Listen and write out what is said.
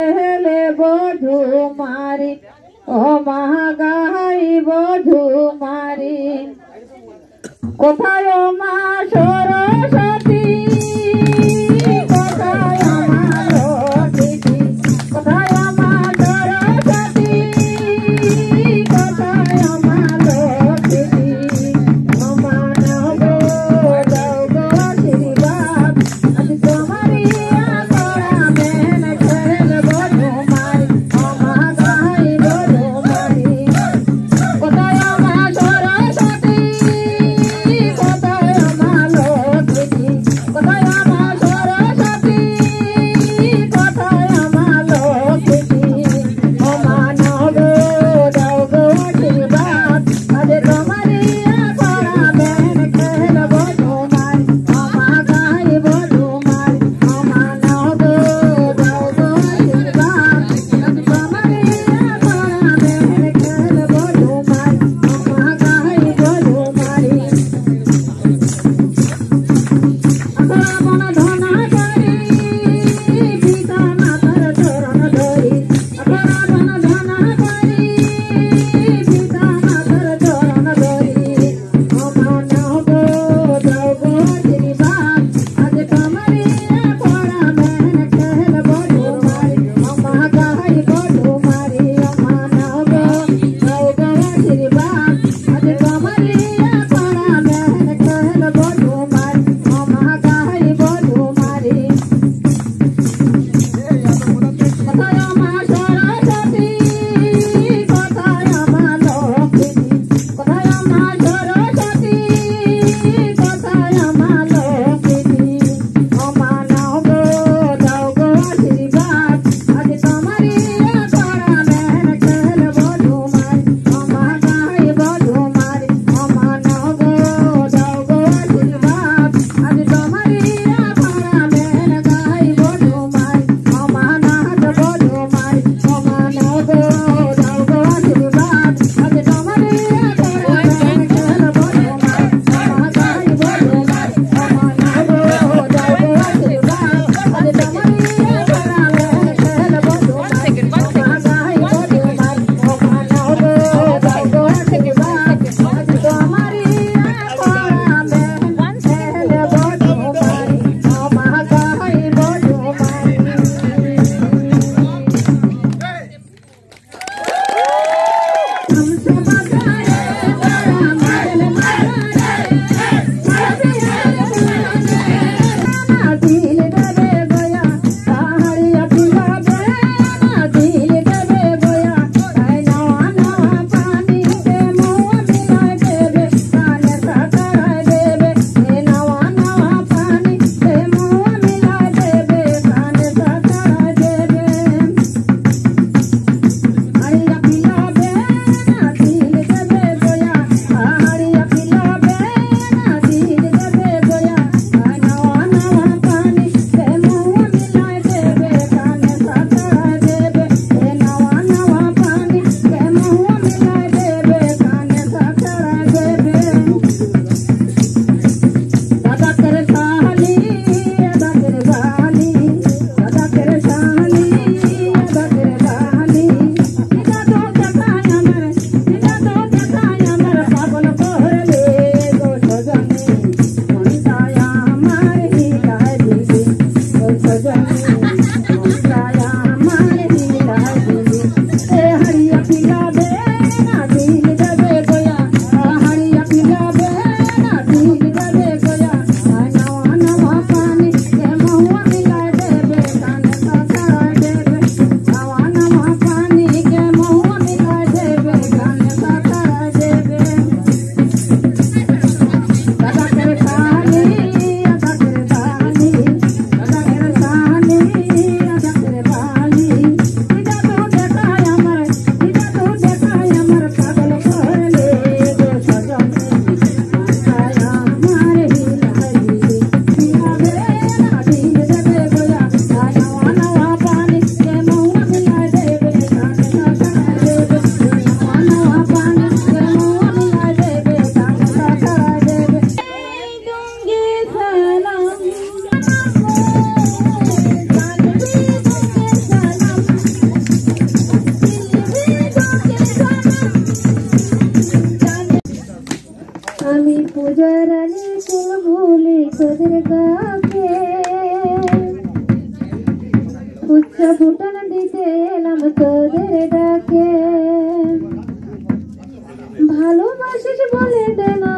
হেলে বধু মারি ও মহাগাই বধু মারি কোথায় মা সরস্বতী কোথায় মা লক্ষ্মী কোথায় মা সরস্বতী কোথায় মা লক্ষ্মী মানব দাও গো আশীর্বাদ আমি তোমারি করাবেন খেল বধু মারি ও মহাগাই বধু মারি কোথায় মা সরস্বতী কোথায় মা লক্ষ্মী কোথায় মা সরস্বতী কোথায় মা লক্ষ্মী ও মানব দাও গো আশীর্বাদ আজ তোমারি করাবেন খেল বধু মারি ও মহাগাই বধু মারি ও মানব দাও গো আশীর্বাদ আজ তোমারি করাবেন খেল বধু মারি ও মহাগাই বধু মারি আপন ধনা করি পিতা মাতার চরণ ধরি আপন ধনা করি পিতা মাতার চরণ ধরি ও মানব দাও গো আশীর্বাদ আজ তোমারি করাবেন খেল বধু মারি ও মহাগাই বধু মারি ও মানব দাও গো আশীর্বাদ আজ তোমারি করাবেন খেল বধু মারি ও মহাগাই বধু মারি কোথায় মা সরস্বতী কোথায় মা লক্ষ্মী কোথায় মা সরস্বতী কোথায় মা লক্ষ্মী ও মানব দাও গো আশীর্বাদ আজ তোমারি করাবেন খেল বধু মারি ও মহাগাই বধু মারি ও মানব দাও গো আশীর্বাদ আজ তোমারি করাবেন গাই বধু মারি ও মানব বধু মারি ও পূজার রানী চুল ভুলি তোদের গাকে উচ্চা ফুটান দিতে এলাম তোদের ডাকে ভালোবাসিস বলে দে না